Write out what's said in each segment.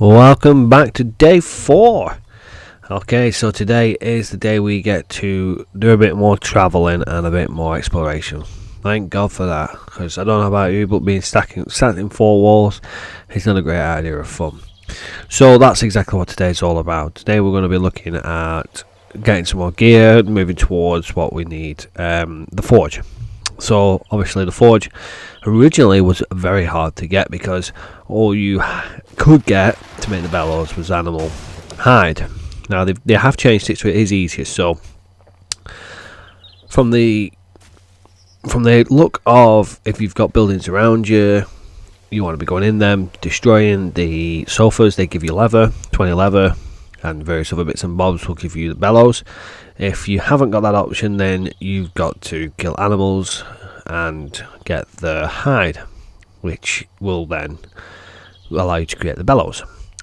Welcome back to day 4. Okay, so today is the day we get to do a bit more travelling and a bit more exploration. Thank God for that, because I don't know about you, but being sat in 4 walls is not a great idea of fun. So that's exactly what today's all about. Today we're going to be looking at getting some more gear, moving towards what we need, the forge. So obviously the forge originally was very hard to get because all you could get to make the bellows was animal hide. Now they have changed it so it is easier. So from the look of, if you've got buildings around you, you want to be going in them, destroying the sofas. They give you leather, 20 leather, and various other bits and bobs will give you the bellows. If you haven't got that option, then you've got to kill animals and get the hide, which will then allow you to create the bellows.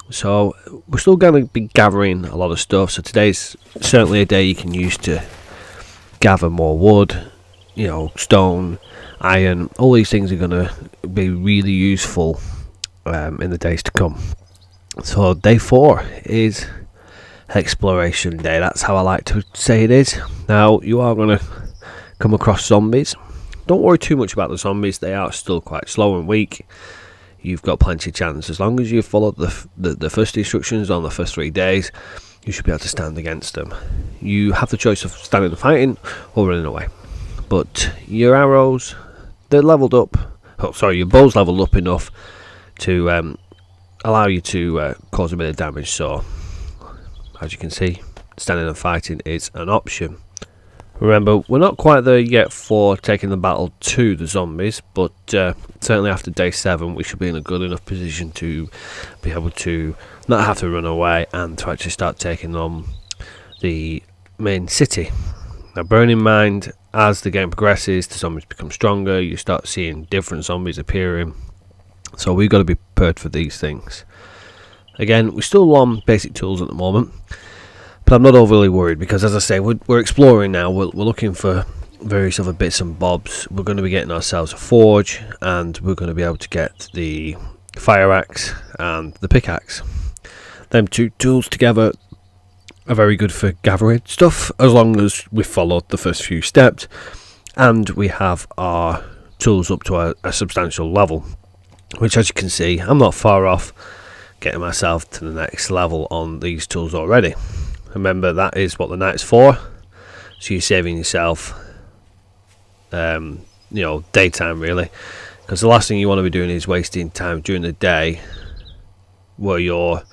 So we're still going to be gathering a lot of stuff. So today's certainly a day you can use to gather more wood, stone, iron. All these things are going to be really useful in the days to come. So day 4 is exploration day. That's how I like to say it is. Now you are going to come across zombies. Don't worry too much about the zombies. They are still quite slow and weak. You've got plenty of chance. As long as you follow the first instructions on the first 3 days, you should be able to stand against them. You have the choice of standing and fighting or running away. But your arrows, they're leveled up. Your bow's leveled up enough to allow you to cause a bit of damage. So as you can see, standing and fighting is an option. Remember, we're not quite there yet for taking the battle to the zombies, but certainly after day 7 we should be in a good enough position to be able to not have to run away and to actually start taking on the main city. Now bearing in mind, as the game progresses, the zombies become stronger, you start seeing different zombies appearing, so we've got to be prepared for these things. Again, we're still on basic tools at the moment, but I'm not overly worried because, as I say, we're exploring now. We're looking for various other bits and bobs. We're going to be getting ourselves a forge, and we're going to be able to get the fire axe and the pickaxe. Them 2 tools together are very good for gathering stuff, as long as we followed the first few steps and we have our tools up to a substantial level, which, as you can see, I'm not far off getting myself to the next level on these tools already. Remember, that is what the night's for, so you're saving yourself daytime really, because the last thing you want to be doing is wasting time during the day where you're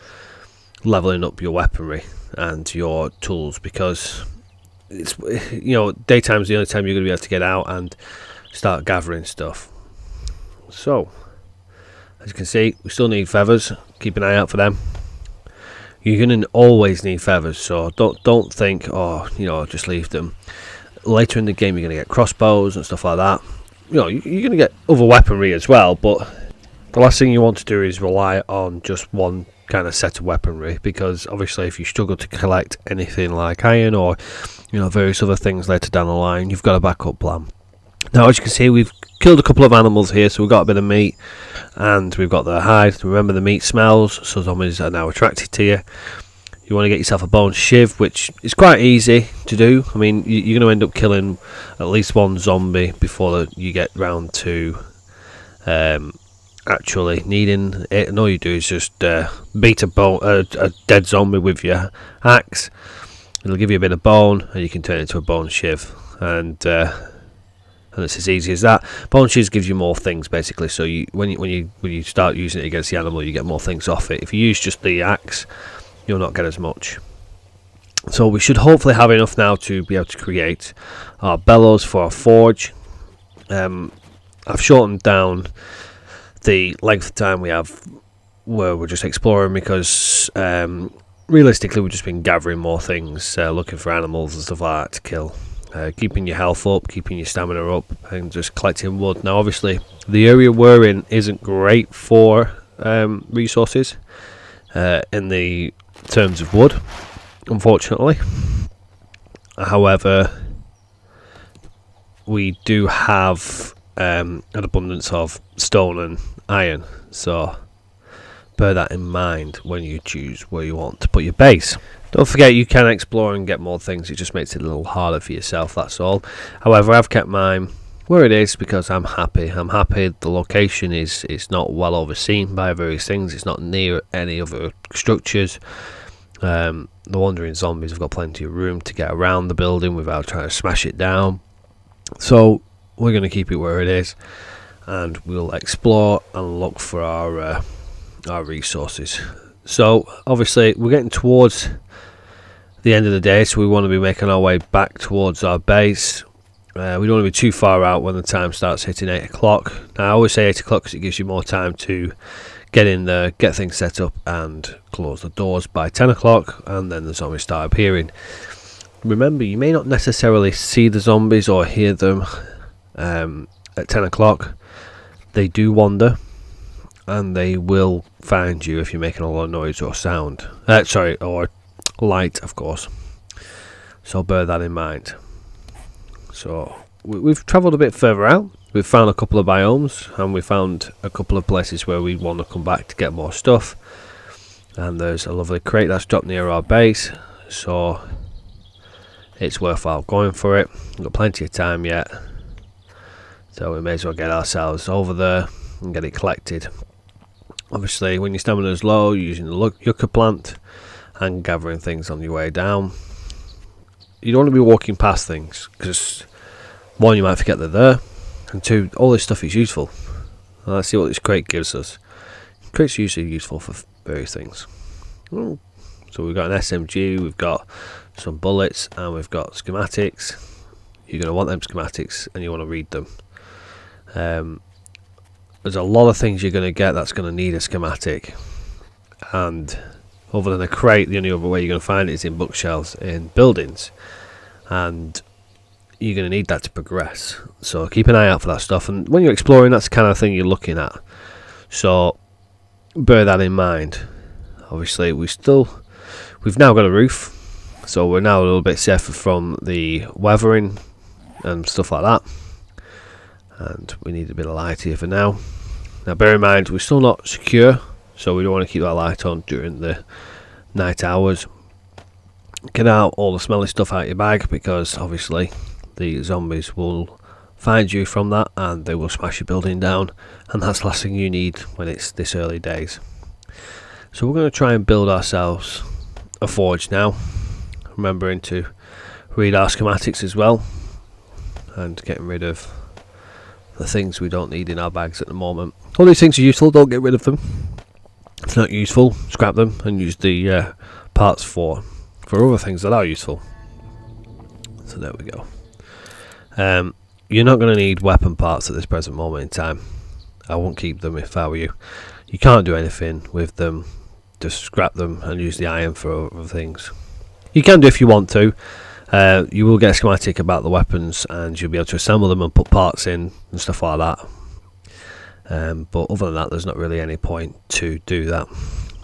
leveling up your weaponry and your tools, because it's daytime's the only time you're going to be able to get out and start gathering stuff. So as you can see, we still need feathers. Keep an eye out for them. You're going to always need feathers, so don't think, just leave them. Later in the game, you're going to get crossbows and stuff like that. You're going to get other weaponry as well, but the last thing you want to do is rely on just one kind of set of weaponry, because obviously if you struggle to collect anything like iron or various other things later down the line, you've got a backup plan. Now, as you can see, we've killed a couple of animals here, so we've got a bit of meat and we've got the hide. Remember, the meat smells, so zombies are now attracted to you. You want to get yourself a bone shiv, which is quite easy to do. I mean, you're going to end up killing at least one zombie before you get round to actually needing it, and all you do is just beat a dead zombie with your axe. It'll give you a bit of bone and you can turn it into a bone shiv, and it's as easy as that. Bone shiv gives you more things basically, so when you start using it against the animal, you get more things off it. If you use just the axe, you'll not get as much. So we should hopefully have enough now to be able to create our bellows for our forge. I've shortened down the length of time we have where we're just exploring, because realistically we've just been gathering more things, looking for animals and stuff like that to kill, keeping your health up, keeping your stamina up, and just collecting wood. Now obviously the area we're in isn't great for resources in the terms of wood, unfortunately. However, we do have an abundance of stone and iron, so bear that in mind when you choose where you want to put your base. Don't forget you can explore and get more things, it just makes it a little harder for yourself, that's all. However, I've kept mine where it is because I'm happy. The location is not well overseen by various things, it's not near any other structures. The wandering zombies have got plenty of room to get around the building without trying to smash it down. So we're going to keep it where it is, and we'll explore and look for our resources. So obviously we're getting towards the end of the day, so we want to be making our way back towards our base. We don't want to be too far out when the time starts hitting 8 o'clock. Now I always say 8 o'clock because it gives you more time to get in there, get things set up and close the doors by 10 o'clock, and then the zombies start appearing. Remember, you may not necessarily see the zombies or hear them at 10 o'clock. They do wander, and they will find you if you're making a lot of noise or sound. Or light, of course. So bear that in mind. So we've travelled a bit further out. We've found a couple of biomes, and we found a couple of places where we want to come back to get more stuff. And there's a lovely crate that's dropped near our base, so it's worthwhile going for it. We've got plenty of time yet, so we may as well get ourselves over there and get it collected. Obviously, when your stamina is low, you're using the yucca plant and gathering things on your way down. You don't want to be walking past things, because one, you might forget they're there, and two, all this stuff is useful. And let's see what this crate gives us. Crates are usually useful for various things. So we've got an SMG, we've got some bullets, and we've got schematics. You're going to want them schematics, and you want to read them. There's a lot of things you're going to get that's going to need a schematic, and other than a crate, the only other way you're going to find it is in bookshelves in buildings, and you're going to need that to progress. So keep an eye out for that stuff, and when you're exploring, that's the kind of thing you're looking at. So bear that in mind. Obviously, we've now got a roof, so we're now a little bit safer from the weathering and stuff like that. And we need a bit of light here for now. Now bear in mind, we're still not secure, so we don't want to keep that light on during the night hours. Get out all the smelly stuff out of your bag, because obviously the zombies will find you from that and they will smash your building down, and that's the last thing you need when it's this early days. So we're going to try and build ourselves a forge now, remembering to read our schematics as well, and getting rid of the things we don't need in our bags at the moment. All these things are useful, don't get rid of them. If not useful, scrap them and use the parts for other things that are useful. So there we go. You're not going to need weapon parts at this present moment in time. I won't keep them if I were you. You can't do anything with them. Just scrap them and use the iron for other things. You can do if you want to. You will get a schematic about the weapons, and you'll be able to assemble them and put parts in and stuff like that. But other than that, there's not really any point to do that.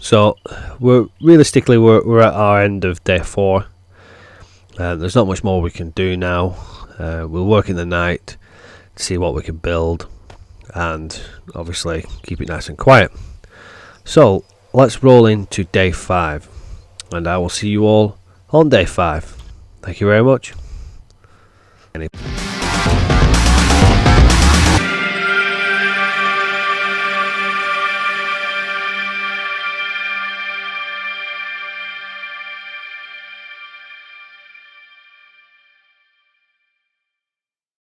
So we're at our end of day 4. There's not much more we can do now. We'll work in the night to see what we can build, and obviously keep it nice and quiet. So let's roll into day 5, and I will see you all on day 5. Thank you very much.